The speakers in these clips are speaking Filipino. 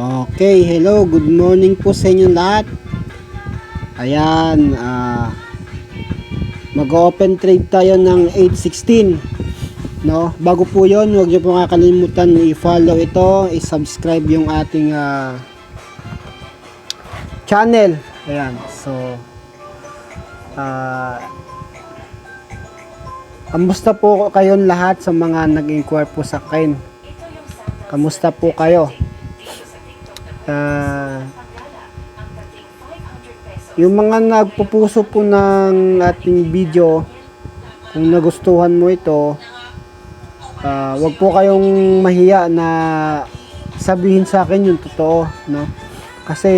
Okay, hello, good morning po sa inyo lahat. Ayan, mag-open trade tayo ng 816. No, bago po 'yon, huwag niyo po kakalimutan i-follow ito, i-subscribe yung ating channel. Ayan, so kamusta po kayong lahat sa mga nag-inquire po sa akin? Kamusta po kayo? Yung mga nagpupuso po ng ating video, kung nagustuhan mo ito, wag po kayong mahiya na sabihin sa akin yung totoo, no? Kasi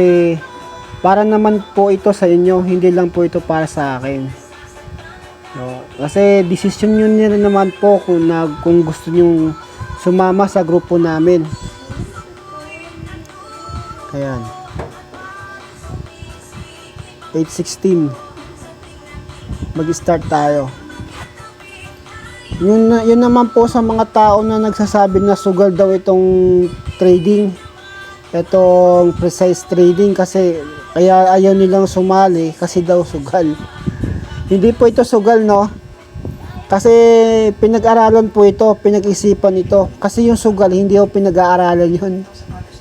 para naman po ito sa inyo, hindi lang po ito para sa akin, no? Kasi decision nyo nila naman po kung gusto nyo sumama sa grupo namin. Ayan, 816, mag-start tayo. Yun naman po sa mga tao na nagsasabi na sugal daw itong trading, itong precise trading, kasi kaya ayaw nilang sumali kasi daw sugal. Hindi po ito sugal, no? Kasi pinag-aralan po ito, pinag-isipan ito. Kasi yung sugal, hindi ho pinag-aaralan yun,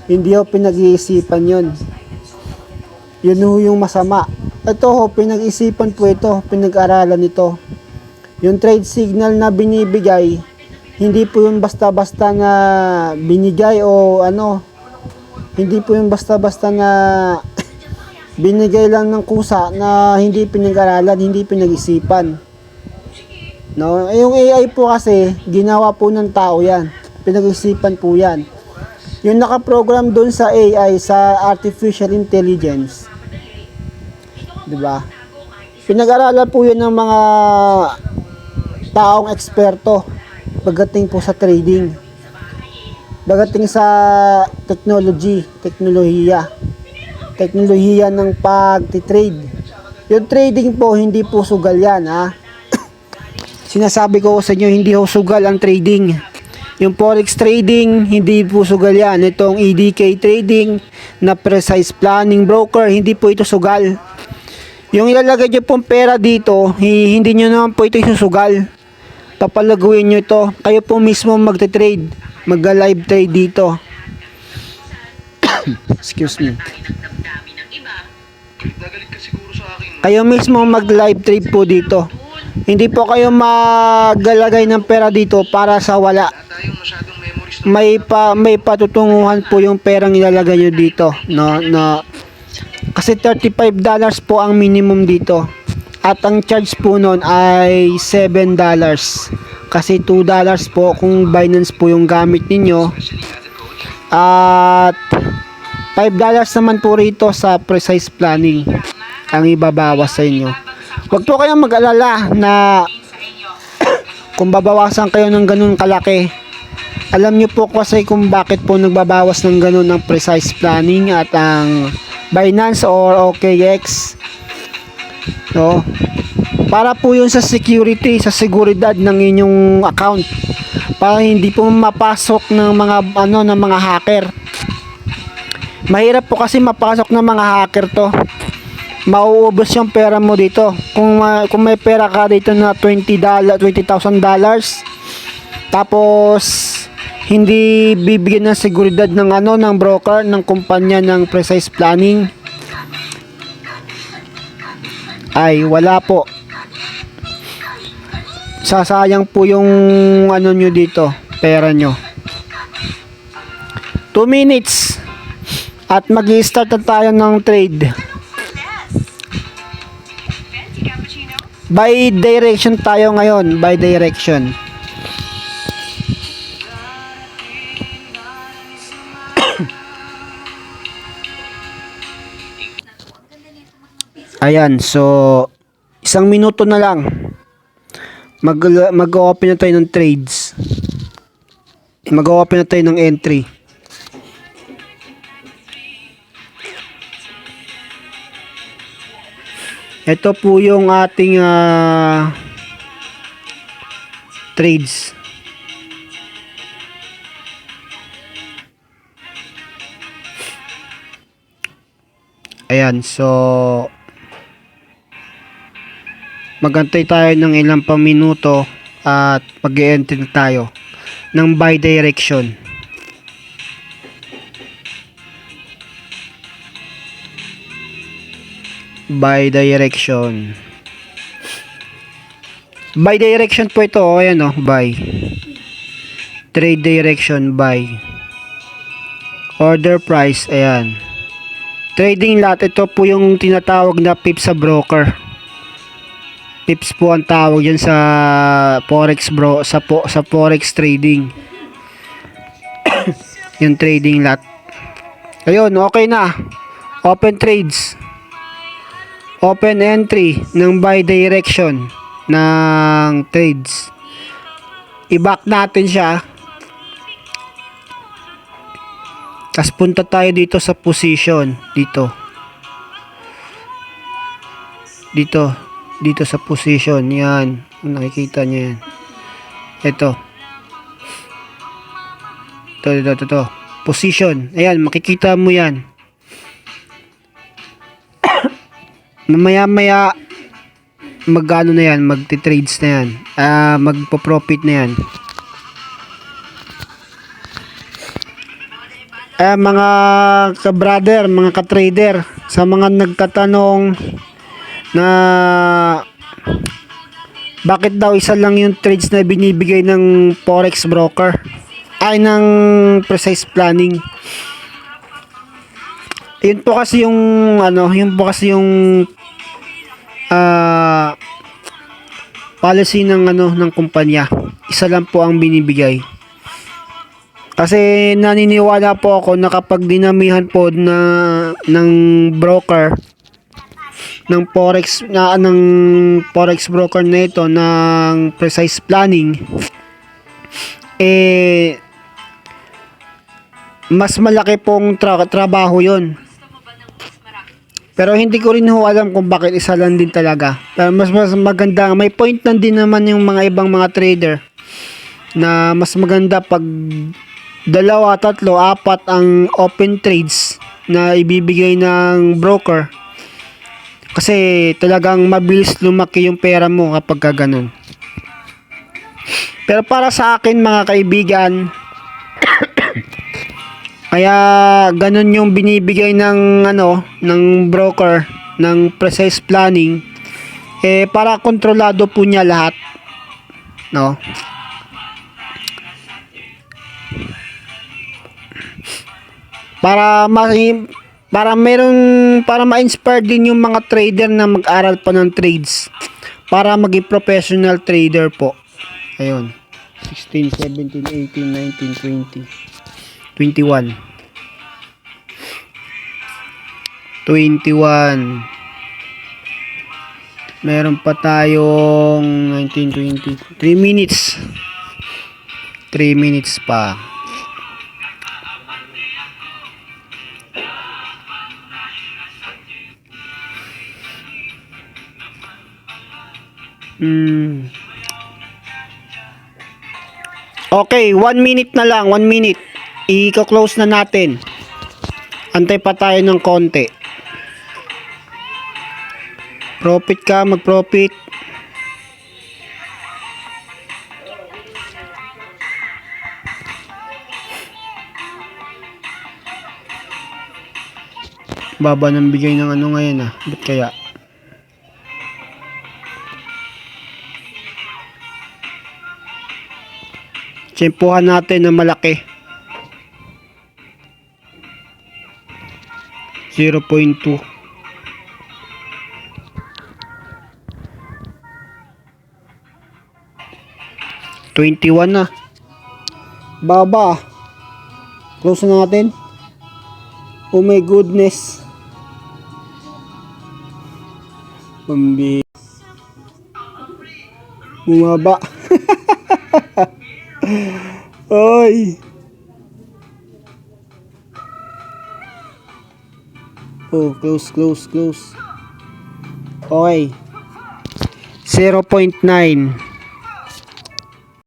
hindi ho pinag-iisipan yun. Yun ho yung masama. Ito ho, pinag-isipan po ito, pinag-aralan ito. Yung trade signal na binibigay, hindi po yung basta-basta na binigay o ano, hindi po yung basta-basta na binigay lang ng kusa na hindi pinag-aralan, hindi pinag-isipan. No, yung AI po kasi ginawa po ng tao 'yan. Pinag-isipan po 'yan. Yung naka-program doon sa AI, sa artificial intelligence, 'di ba? Pinag-aralan po 'yun ng mga taong eksperto pagdating po sa trading. Pagdating sa teknolohiya ng pag-trade. Yung trading po, hindi po sugal 'yan, ha. Sinasabi ko sa inyo, hindi ho sugal ang trading. Yung forex trading, hindi po sugal yan. Itong EDK trading na precise planning broker, hindi po ito sugal. Yung ilalagay nyo pong pera dito, hindi nyo naman po ito isusugal. Papalaguin nyo ito. Kayo po mismo magte-trade, mag-live trade dito. Excuse me. Kayo mismo mag-live trade po dito. Hindi po kayo maglalagay ng pera dito para sa wala. May patutunguhan po yung perang ilalagay nyo dito, no? Kasi $35 po ang minimum dito. At ang charge po nun ay $7. Kasi $2 po kung Binance po yung gamit ninyo. At $5 naman po rito sa precise planning ang ibabawas sa inyo. Huwag po kayong mag-alala na kung babawasan kayo ng ganun kalaki. Alam nyo po kasi kung bakit po nagbabawas ng ganun ang precise planning at ang Binance or OKX, no? Para po yun sa security, sa seguridad ng inyong account, para hindi po mapasok ng mga hacker. Mahirap po kasi mapasok ng mga hacker to. Mauubos yung pera mo dito. Kung may pera ka dito na $20,000, tapos hindi bibigyan ng seguridad ng broker, ng kumpanya ng precise planning, ay wala po. Sasayang po yung nyo dito, pera nyo. 2 minutes at mag-i-start na tayo ng trade. By direction tayo ngayon, by direction. Ayan, so 1 minuto na lang. Mag-open na tayo ng trades. Mag-open na tayo ng entry. Ito po yung ating trades. Ayan, so magantay tayo ng ilang paminuto at mag-e-enter tayo ng buy direction. Buy direction. Buy direction po ito, ayan o, buy. Trade direction, buy. Order price, ayan. Trading lot, ito po yung tinatawag na pips sa broker. Pips po ang tawag yan sa forex sa forex trading. Yung trading lot. Ayun, okay na. Open trades. Open entry ng buy direction ng trades. I-back natin siya. Tapos punta tayo dito sa position. Dito sa position. Yan. Nakikita nyo yan. Ito. Ito. Position. Ayan. Makikita mo yan. Mamaya magano na yan, magti-trades na yan, magpo-profit na yan. Mga ka-brother, mga ka-trader, sa mga nagtatanong na bakit daw isa lang yung trades na binibigay ng forex broker, ay ng precise planning. Yun po kasi yung policy ng kumpanya. Isa lang po ang binibigay. Kasi naniniwala po ako na kapag dinamihan po ng broker ng forex broker na ito ng precise planning, mas malaki pong trabaho yon. Pero hindi ko rin alam kung bakit isa lang din talaga. Pero mas maganda, may point lang din naman yung mga ibang mga trader na mas maganda pag 2, 3, 4 ang open trades na ibibigay ng broker. Kasi talagang mabilis lumaki yung pera mo kapag ganun. Pero para sa akin mga kaibigan, kaya ganun yung binibigay ng broker ng precise planning, para kontrolado po niya lahat, no? Para ma-inspire din yung mga trader na mag-aral pa ng trades para maging professional trader po. Ayun. 16, 17, 18, 19, 20. 21. Meron pa tayong 19, 20. 3 minutes. 3 minutes pa. Okay, 1 minute na lang, 1 minute. I-close na natin. Antay pa tayo ng konti. Profit ka, mag-profit. Baba ng bigay ng ngayon Ba't kaya? Tsempuhan natin na malaki. 0.2. $21 na. Baba. Close na natin. Oh my goodness. Bumaba. Oy. Oh, close. Okay. 0.9.